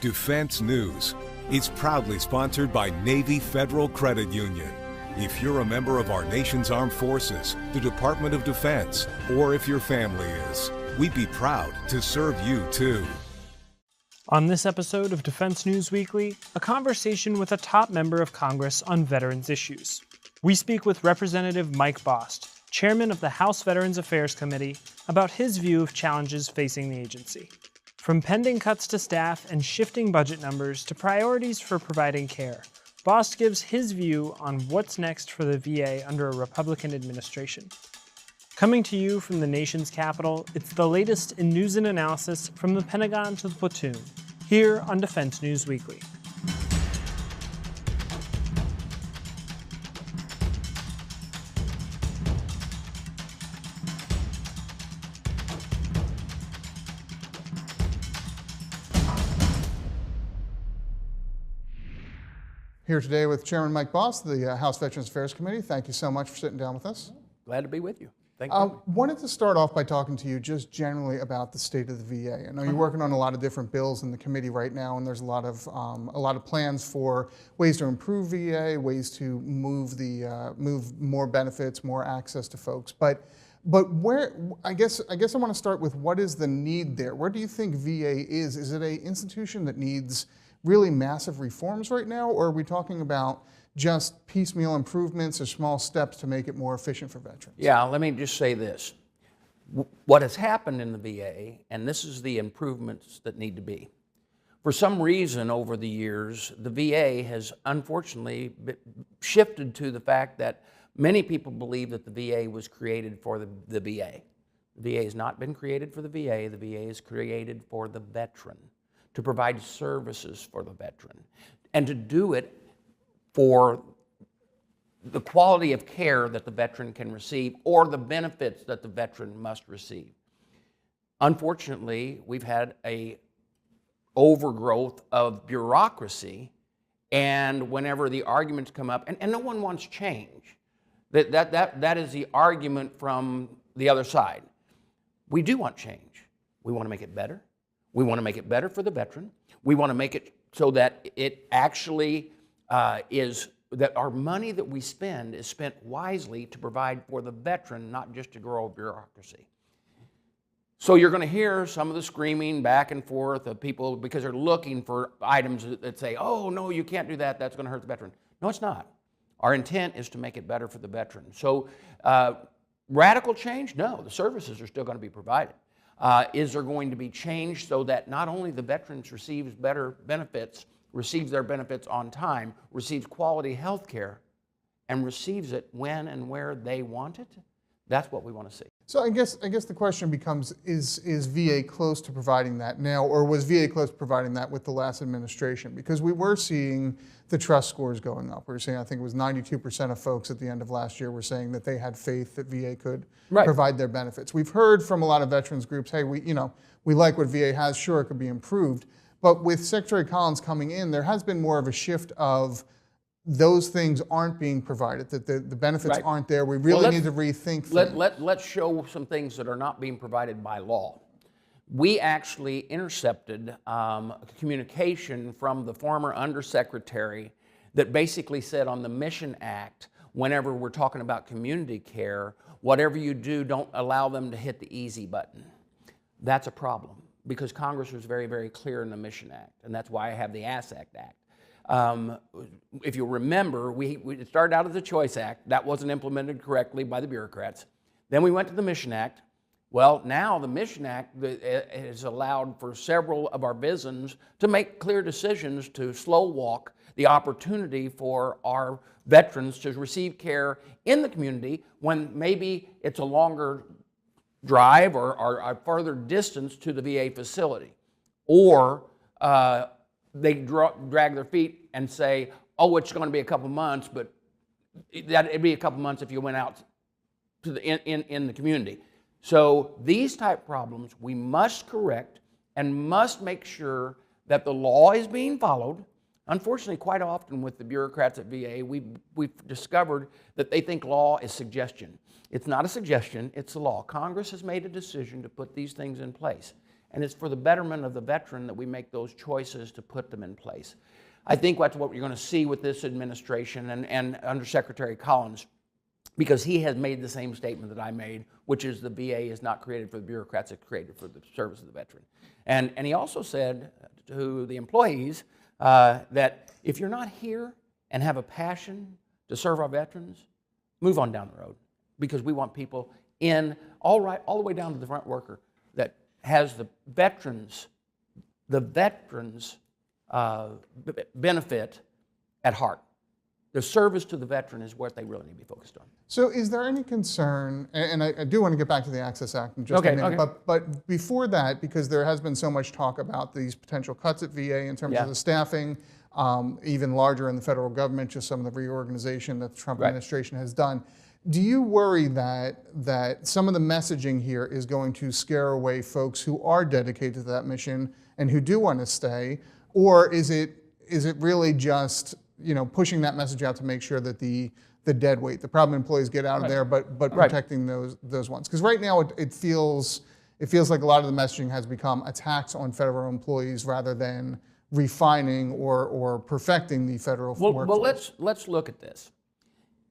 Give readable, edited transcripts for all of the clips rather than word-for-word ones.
Defense News. It's proudly sponsored by Navy Federal Credit Union. If you're a member of our nation's armed forces, the Department of Defense, or if your family is, we'd be proud to serve you too. On this episode of Defense News Weekly, a conversation with a top member of Congress on veterans issues. We speak with Representative Mike Bost, chairman of the House Veterans Affairs Committee, about his view of challenges facing the agency. From pending cuts to staff and shifting budget numbers to priorities for providing care, Bost gives his view on what's next for the VA under a Republican administration. Coming to you from the nation's capital, it's the latest in news and analysis from the Pentagon to the platoon, here on Defense News Weekly. Here today with Chairman Mike Bost, the House Veterans Affairs Committee. Thank you so much for sitting down with us. Glad to be with you. Thank you. Wanted to start off by talking to you just generally about the state of the VA. I know you're working on a lot of different bills in the committee right now, and there's a lot of plans for ways to improve VA, ways to move more benefits, more access to folks. But where I guess I want to start with what is the need there? Where do you think VA is? Is it an institution that needs really massive reforms right now, or are we talking about just piecemeal improvements or small steps to make it more efficient for veterans? Yeah, let me just say this. What has happened in the VA, and this is the improvements that need to be. For some reason over the years, the VA has unfortunately shifted to the fact that many people believe that the VA was created for the VA. The VA has not been created for the VA. The VA is created for the veteran, to provide services for the veteran, and to do it for the quality of care that the veteran can receive or the benefits that the veteran must receive. Unfortunately, we've had an overgrowth of bureaucracy, and whenever the arguments come up, and no one wants change, that is the argument from the other side. We do want change. We want to make it better. We want to make it better for the veteran. We want to make it so that it actually is that our money that we spend is spent wisely to provide for the veteran, not just to grow bureaucracy. So you're going to hear some of the screaming back and forth of people because they're looking for items that say, oh, no, you can't do that. That's going to hurt the veteran. No, it's not. Our intent is to make it better for the veteran. So radical change? No, the services are still going to be provided. Is there going to be change so that not only the veterans receives better benefits, receives their benefits on time, receives quality health care, and receives it when and where they want it? That's what we want to see. So I guess the question becomes, is VA close to providing that now, or was VA close to providing that with the last administration? Because we were seeing the trust scores going up. We were saying, I think it was 92% of folks at the end of last year were saying that they had faith that VA could provide their benefits. We've heard from a lot of veterans groups, hey, we like what VA has, sure, it could be improved. But with Secretary Collins coming in, there has been more of a shift of those things aren't being provided, that the benefits aren't there. We really need to rethink things. Let's show some things that are not being provided by law. We actually intercepted communication from the former undersecretary that basically said on the Mission Act, whenever we're talking about community care, whatever you do, don't allow them to hit the easy button. That's a problem because Congress was very, very clear in the Mission Act, and that's why I have the ASS Act. If you remember, we started out as a Choice Act. That wasn't implemented correctly by the bureaucrats. Then we went to the Mission Act. Well, now the Mission Act has allowed for several of our VISNs to make clear decisions to slow walk the opportunity for our veterans to receive care in the community when maybe it's a longer drive or a further distance to the VA facility. Or they drag their feet and say, oh, it's going to be a couple months, but it'd be a couple months if you went out to in the community. So these type problems we must correct and must make sure that the law is being followed. Unfortunately, quite often with the bureaucrats at VA, we've discovered that they think law is suggestion. It's not a suggestion, it's the law. Congress has made a decision to put these things in place. and it's for the betterment of the veteran that we make those choices to put them in place. I think that's what you're going to see with this administration and Undersecretary Collins, because he has made the same statement that I made, which is the VA is not created for the bureaucrats, it's created for the service of the veteran. And he also said to the employees that if you're not here and have a passion to serve our veterans, move on down the road, because we want people in, all the way down to the front worker, that has the veterans benefit at heart. The service to the veteran is what they really need to be focused on. So is there any concern, and I do want to get back to the Access Act in just a minute, but before that, because there has been so much talk about these potential cuts at VA in terms of the staffing, even larger in the federal government, just some of the reorganization that the Trump administration has done. Do you worry that some of the messaging here is going to scare away folks who are dedicated to that mission and who do want to stay, or is it really just pushing that message out to make sure that the dead weight, the problem employees get out of there, but protecting those ones? Because right now it feels like a lot of the messaging has become attacks on federal employees rather than refining or perfecting the federal workforce. Well, let's look at this.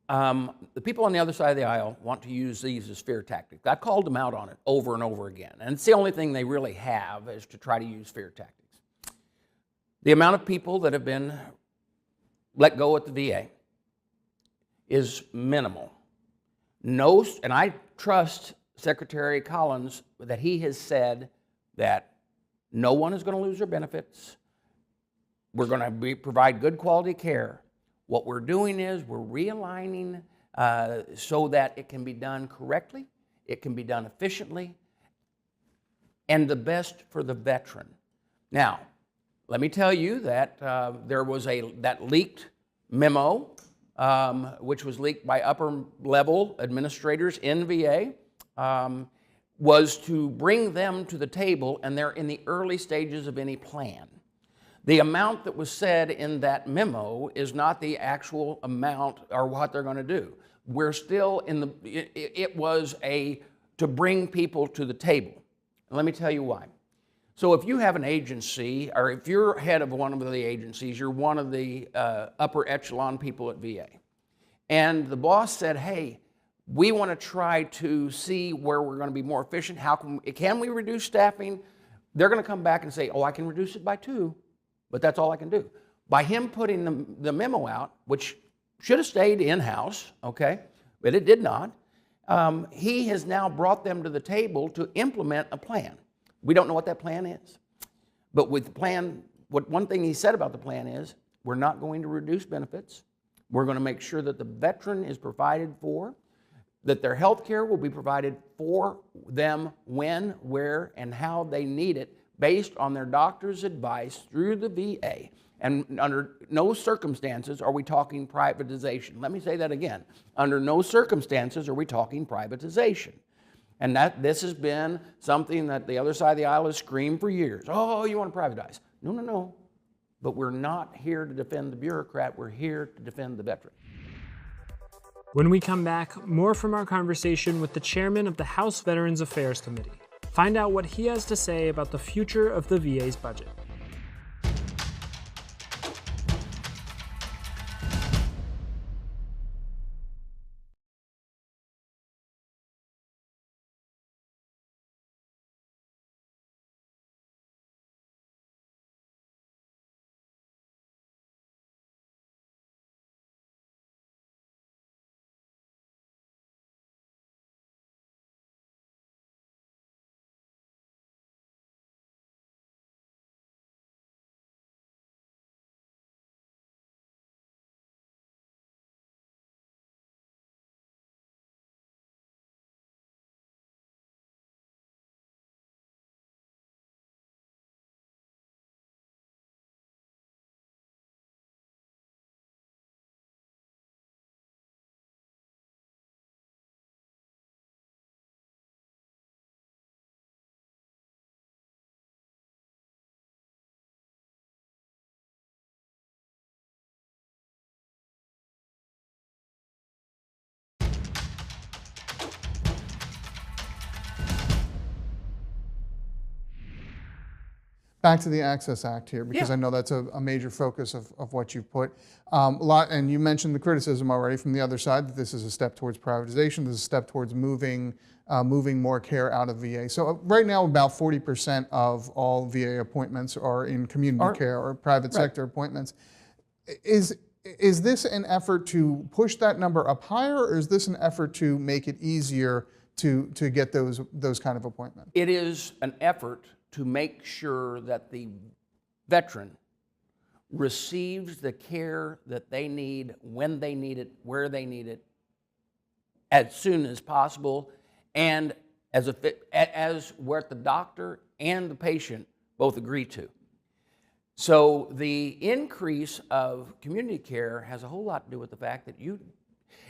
The people on the other side of the aisle want to use these as fear tactics. I've called them out on it over and over again, and it's the only thing they really have is to try to use fear tactics. The amount of people that have been let go at the VA is minimal. And I trust Secretary Collins that he has said that no one is going to lose their benefits. We're going to provide good quality care. What we're doing is we're realigning so that it can be done correctly, it can be done efficiently, and the best for the veteran. Now, let me tell you that there was that leaked memo, which was leaked by upper-level administrators in VA, was to bring them to the table, and they're in the early stages of any plan. The amount that was said in that memo is not the actual amount or what they're going to do. We're still in it was to bring people to the table. And let me tell you why. So if you have an agency, or if you're head of one of the agencies, you're one of the upper echelon people at VA, and the boss said, hey, we want to try to see where we're going to be more efficient. How can we reduce staffing? They're going to come back and say, oh, I can reduce it by 2, but that's all I can do. By him putting the memo out, which should have stayed in-house, okay, but it did not, he has now brought them to the table to implement a plan. We don't know what that plan is. But with the plan, one thing he said about the plan is, we're not going to reduce benefits. We're going to make sure that the veteran is provided for, that their health care will be provided for them when, where, and how they need it, based on their doctor's advice through the VA. And under no circumstances are we talking privatization. Let me say that again. Under no circumstances are we talking privatization. And this has been something that the other side of the aisle has screamed for years. Oh, you want to privatize. No. But we're not here to defend the bureaucrat. We're here to defend the veteran. When we come back, more from our conversation with the chairman of the House Veterans Affairs Committee. Find out what he has to say about the future of the VA's budget. Back to the Access Act here, because Yeah. I know that's a major focus of what you've put. And you mentioned the criticism already from the other side that this is a step towards privatization, this is a step towards moving more care out of VA. So right now, about 40% of all VA appointments are in community care or private sector appointments. Is this an effort to push that number up higher, or is this an effort to make it easier to get those kind of appointments? It is an effort to make sure that the veteran receives the care that they need, when they need it, where they need it, as soon as possible, and as what the doctor and the patient both agree to. So the increase of community care has a whole lot to do with the fact that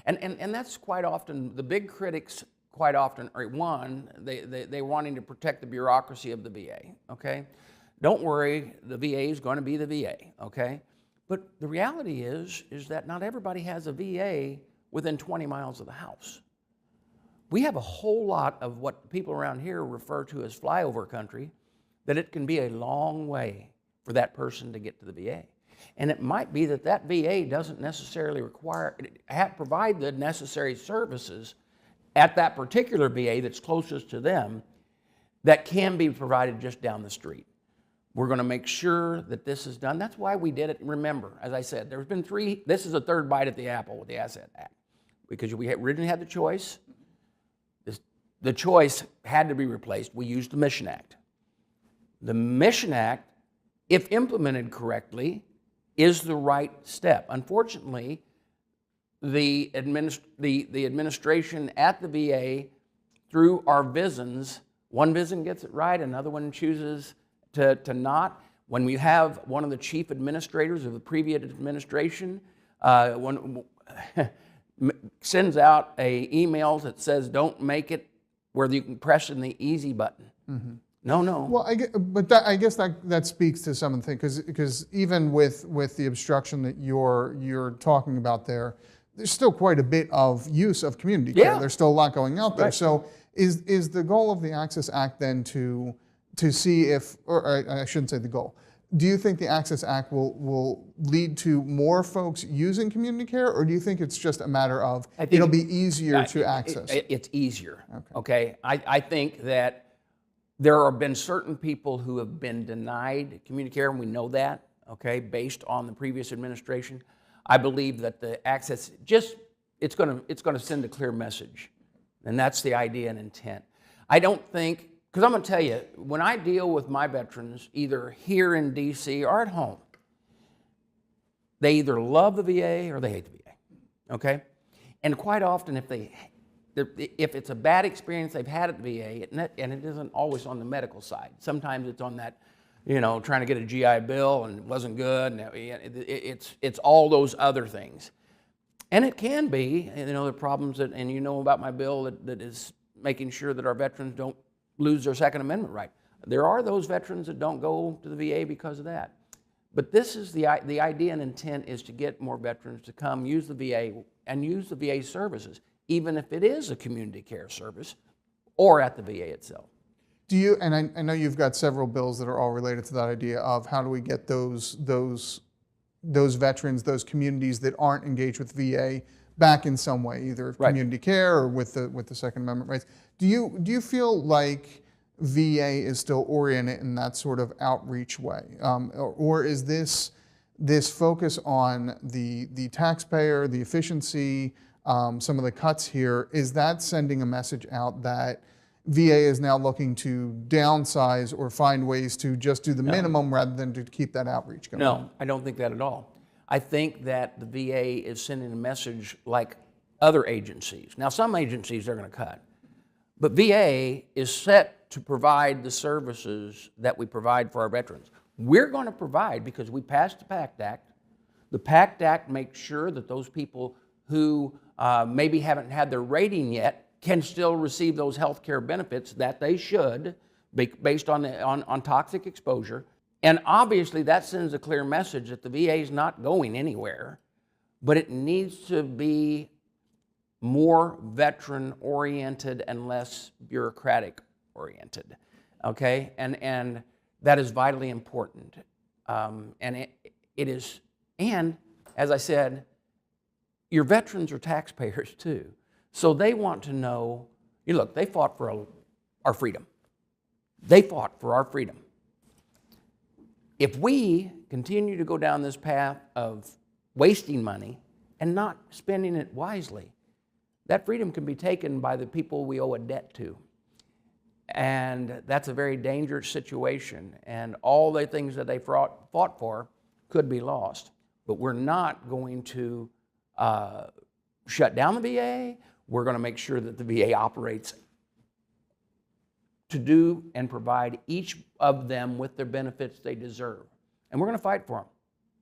and that's quite often, the big critics quite often are, one, they wanting to protect the bureaucracy of the VA, okay? Don't worry, the VA is going to be the VA, okay? But the reality is that not everybody has a VA within 20 miles of the house. We have a whole lot of what people around here refer to as flyover country, that it can be a long way for that person to get to the VA. And it might be that that VA doesn't necessarily provide the necessary services at that particular VA that's closest to them that can be provided just down the street. We're going to make sure that this is done. That's why we did it. Remember, as I said, there's been this is a third bite at the apple with the Asset Act, because we originally had the choice. The choice had to be replaced. We used the Mission Act. The Mission Act, if implemented correctly, is the right step. Unfortunately, the administration at the VA, through our VISNs, one VISN gets it right, another one chooses to not. When we have one of the chief administrators of the previous administration sends out emails that says, don't make it where you can press in the easy button. Mm-hmm. No. Well, I guess that speaks to some of the things, because even with the obstruction that you're talking about there, there's still quite a bit of use of community care. There's still a lot going out there. Right. So is the goal of the Access Act then to see if, or I shouldn't say the goal, do you think the Access Act will lead to more folks using community care, or do you think it's just a matter of it'll be easier to access? It's easier, okay? I think that there have been certain people who have been denied community care, and we know that, okay, based on the previous administration. I believe that the access, it's going to send a clear message, and that's the idea and intent. I don't think, because I'm going to tell you, when I deal with my veterans, either here in D.C. or at home, they either love the VA or they hate the VA, okay? And quite often, if it's a bad experience they've had at the VA, and it isn't always on the medical side. Sometimes it's on that, trying to get a GI Bill and it wasn't good, and it's all those other things. And it can be, the problems that, and about my bill that is making sure that our veterans don't lose their Second Amendment right. There are those veterans that don't go to the VA because of that. But this is the idea and intent is to get more veterans to come use the VA and use the VA services, even if it is a community care service or at the VA itself. Do you, and I know you've got several bills that are all related to that idea of how do we get those veterans, those communities that aren't engaged with VA back in some way, either community care or with the Second Amendment rights. Do you feel like VA is still oriented in that sort of outreach way, or is this focus on the taxpayer, the efficiency, some of the cuts here, is that sending a message out that VA is now looking to downsize or find ways to just do the minimum rather than to keep that outreach going? No, I don't think that at all. I think that the VA is sending a message like other agencies. Now, some agencies they're going to cut, but VA is set to provide the services that we provide for our veterans. We're going to provide because we passed the PACT Act. The PACT Act makes sure that those people who maybe haven't had their rating yet can still receive those health care benefits that they should, based on toxic exposure. And obviously that sends a clear message that the VA is not going anywhere, but it needs to be more veteran-oriented and less bureaucratic-oriented, okay? And that is vitally important. And it is, and as I said, your veterans are taxpayers too. So they want to know, look, they fought for our freedom. They fought for our freedom. If we continue to go down this path of wasting money and not spending it wisely, that freedom can be taken by the people we owe a debt to. And that's a very dangerous situation. And all the things that they fought for could be lost. But we're not going to shut down the VA. We're going to make sure that the VA operates to do and provide each of them with their benefits they deserve. And we're going to fight for them.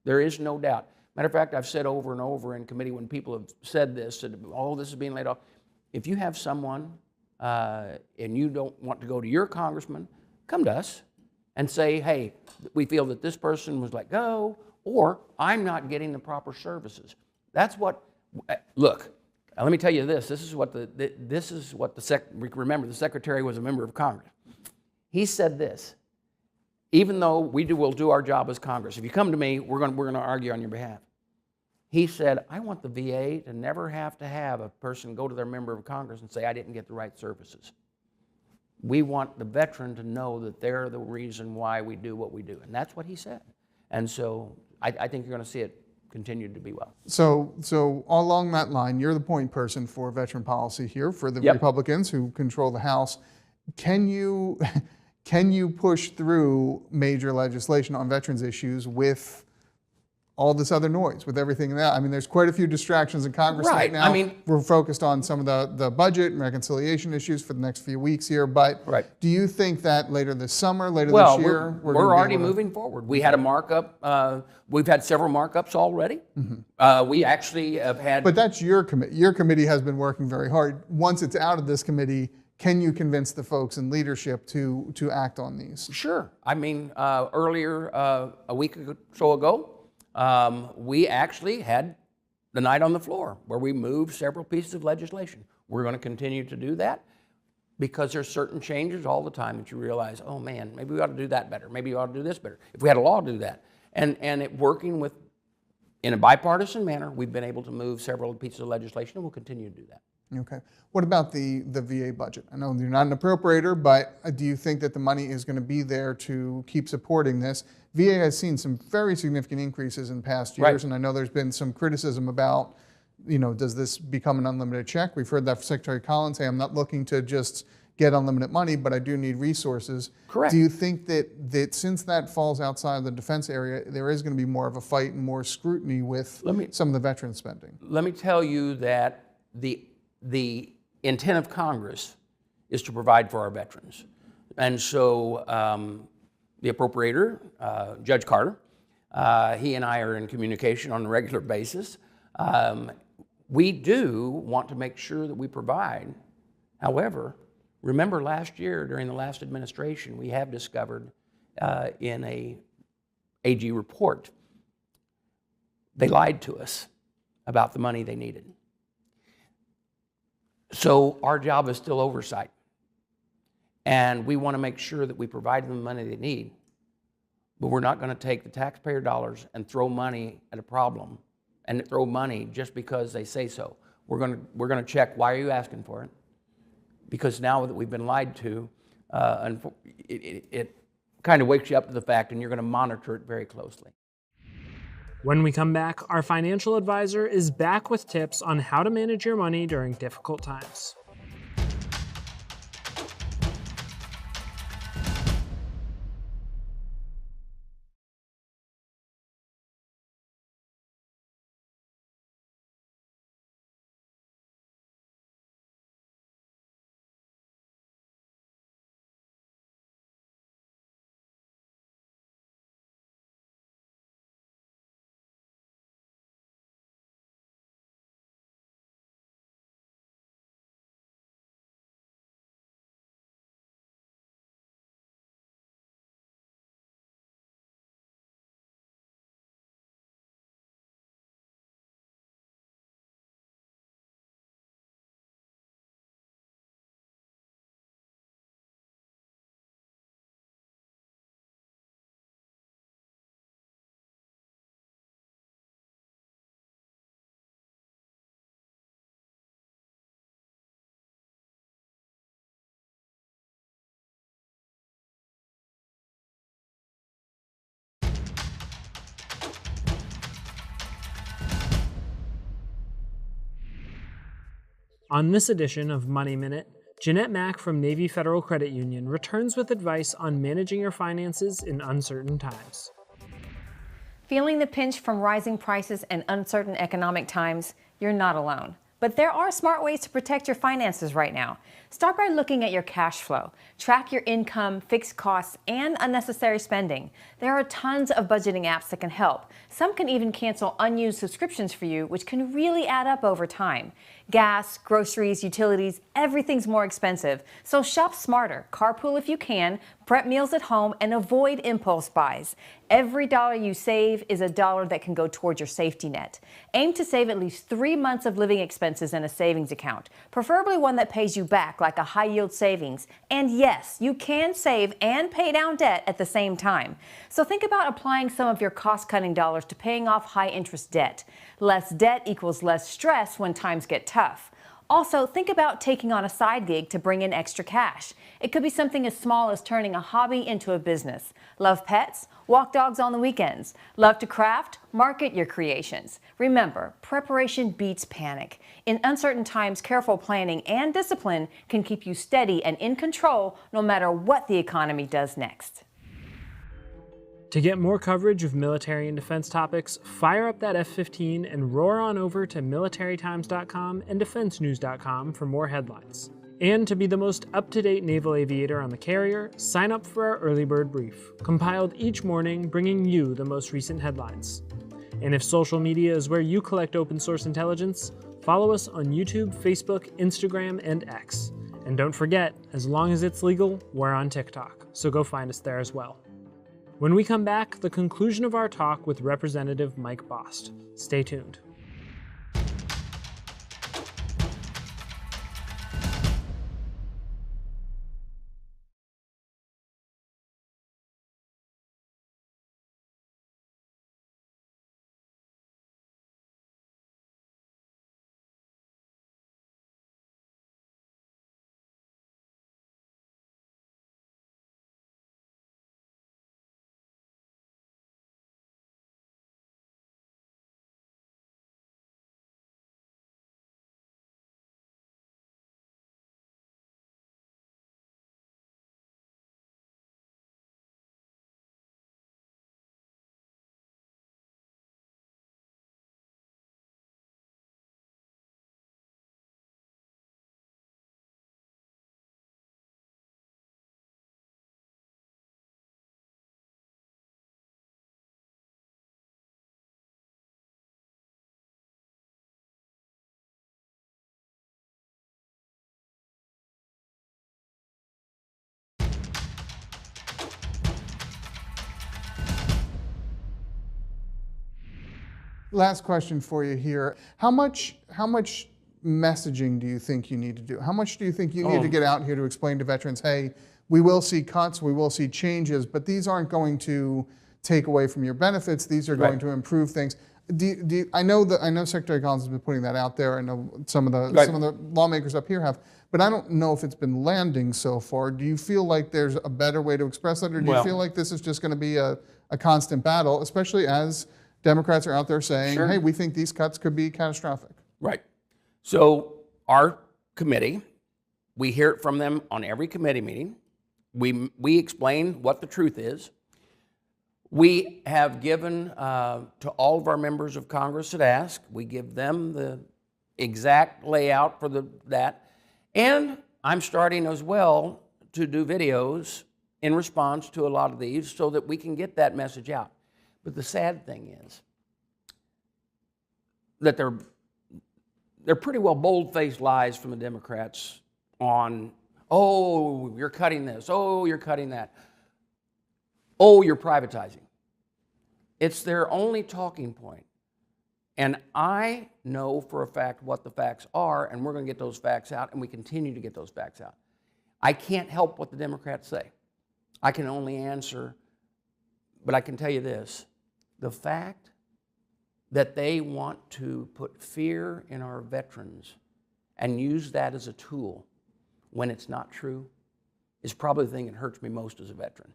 There is no doubt. Matter of fact, I've said over and over in committee when people have said this, that all this is being laid off, if you have someone and you don't want to go to your congressman, come to us and say, hey, we feel that this person was let go, or I'm not getting the proper services. That's what, look, let me tell you this. Remember, the secretary was a member of Congress. He said this: even though we'll do our job as Congress, if you come to me, we're going to argue on your behalf. He said, I want the VA to never have to have a person go to their member of Congress and say, I didn't get the right services. We want the veteran to know that they're the reason why we do what we do. And that's what he said. And so I think you're going to see it continue to be well. So along that line, you're the point person for veteran policy here for the Yep. Republicans who control the House. Can you push through major legislation on veterans issues with all this other noise, with everything that? I mean, there's quite a few distractions in Congress right now. I mean, we're focused on some of the budget and reconciliation issues for the next few weeks here, but do you think that later this summer, later this year, we're already moving forward. We had a markup. We've had several markups already. Mm-hmm. We actually have had. But that's your committee. Your committee has been working very hard. Once it's out of this committee, can you convince the folks in leadership to act on these? Sure. I mean, earlier, a week or so ago, we actually had the night on the floor where we moved several pieces of legislation. We're going to continue to do that because there's certain changes all the time that you realize, oh man, maybe we ought to do that better. Maybe we ought to do this better. If we had a law, do that. And it working in a bipartisan manner, we've been able to move several pieces of legislation, and we'll continue to do that. Okay. What about the VA budget? I know you're not an appropriator, but do you think that the money is going to be there to keep supporting this? VA has seen some very significant increases in past years, and I know there's been some criticism about, does this become an unlimited check? We've heard that from Secretary Collins say, I'm not looking to just get unlimited money, but I do need resources. Correct. Do you think that since that falls outside of the defense area, there is going to be more of a fight and more scrutiny with some of the veteran spending? Let me tell you that the intent of Congress is to provide for our veterans. And so the appropriator, Judge Carter, he and I are in communication on a regular basis. We do want to make sure that we provide. However, remember last year during the last administration, we have discovered in a AG report, they lied to us about the money they needed. So our job is still oversight. And we want to make sure that we provide them the money they need. But we're not going to take the taxpayer dollars and throw money at a problem and throw money just because they say so. We're going to check, why are you asking for it? Because now that we've been lied to, it kind of wakes you up to the fact, and you're going to monitor it very closely. When we come back, our financial advisor is back with tips on how to manage your money during difficult times. On this edition of Money Minute, Jeanette Mack from Navy Federal Credit Union returns with advice on managing your finances in uncertain times. Feeling the pinch from rising prices and uncertain economic times? You're not alone. But there are smart ways to protect your finances right now. Start by looking at your cash flow. Track your income, fixed costs, and unnecessary spending. There are tons of budgeting apps that can help. Some can even cancel unused subscriptions for you, which can really add up over time. Gas, groceries, utilities, everything's more expensive. So shop smarter, carpool if you can, prep meals at home, and avoid impulse buys. Every dollar you save is a dollar that can go towards your safety net. Aim to save at least 3 months of living expenses in a savings account, preferably one that pays you back like a high-yield savings. And yes, you can save and pay down debt at the same time. So think about applying some of your cost-cutting dollars to paying off high-interest debt. Less debt equals less stress when times get tough. Also, think about taking on a side gig to bring in extra cash. It could be something as small as turning a hobby into a business. Love pets? Walk dogs on the weekends. Love to craft? Market your creations. Remember, preparation beats panic. In uncertain times, careful planning and discipline can keep you steady and in control no matter what the economy does next. To get more coverage of military and defense topics, fire up that F-15 and roar on over to militarytimes.com and defensenews.com for more headlines. And to be the most up-to-date naval aviator on the carrier, sign up for our Early Bird Brief, compiled each morning bringing you the most recent headlines. And if social media is where you collect open source intelligence, follow us on YouTube, Facebook, Instagram, and X. And don't forget, as long as it's legal, we're on TikTok, so go find us there as well. When we come back, the conclusion of our talk with Representative Mike Bost. Stay tuned. Last question for you here. How much messaging do you think you need to do? How much do you think you need to get out here to explain to veterans, hey, we will see cuts, we will see changes, but these aren't going to take away from your benefits. These are going to improve things. I know Secretary Collins has been putting that out there. I know some of the lawmakers up here have, but I don't know if it's been landing so far. Do you feel like there's a better way to express that, or do you feel like this is just going to be a constant battle, especially as Democrats are out there saying, hey, we think these cuts could be catastrophic? Right. So our committee, we hear it from them on every committee meeting. We explain what the truth is. We have given to all of our members of Congress that ask, we give them the exact layout for that. And I'm starting as well to do videos in response to a lot of these so that we can get that message out. But the sad thing is that they're pretty well bold-faced lies from the Democrats on, oh, you're cutting this, oh, you're cutting that, oh, you're privatizing. It's their only talking point. And I know for a fact what the facts are, and we're going to get those facts out, and we continue to get those facts out. I can't help what the Democrats say. I can only answer, but I can tell you this. The fact that they want to put fear in our veterans and use that as a tool when it's not true is probably the thing that hurts me most as a veteran.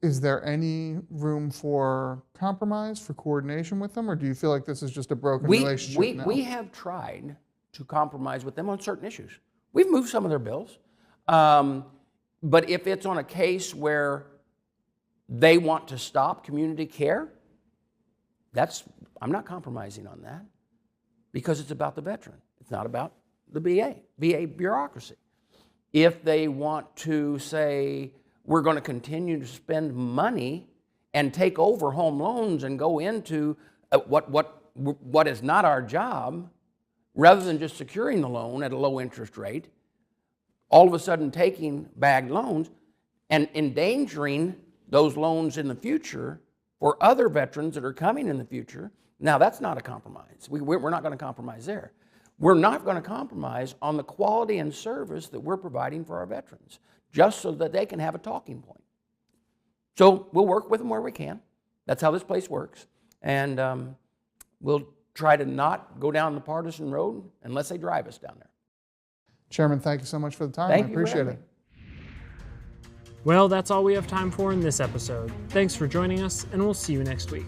Is there any room for compromise, for coordination with them, or do you feel like this is just a broken relationship now? We have tried to compromise with them on certain issues. We've moved some of their bills. But if it's on a case where they want to stop community care, I'm not compromising on that, because it's about the veteran. It's not about the VA bureaucracy. If they want to say, we're going to continue to spend money and take over home loans and go into what is not our job, rather than just securing the loan at a low interest rate, all of a sudden taking bagged loans and endangering those loans in the future for other veterans that are coming in the future, now that's not a compromise. We're not going to compromise there. We're not going to compromise on the quality and service that we're providing for our veterans, just so that they can have a talking point. So we'll work with them where we can. That's how this place works. And we'll try to not go down the partisan road unless they drive us down there. Chairman, thank you so much for the time. Thank I you for appreciate having it. Well, that's all we have time for in this episode. Thanks for joining us, and we'll see you next week.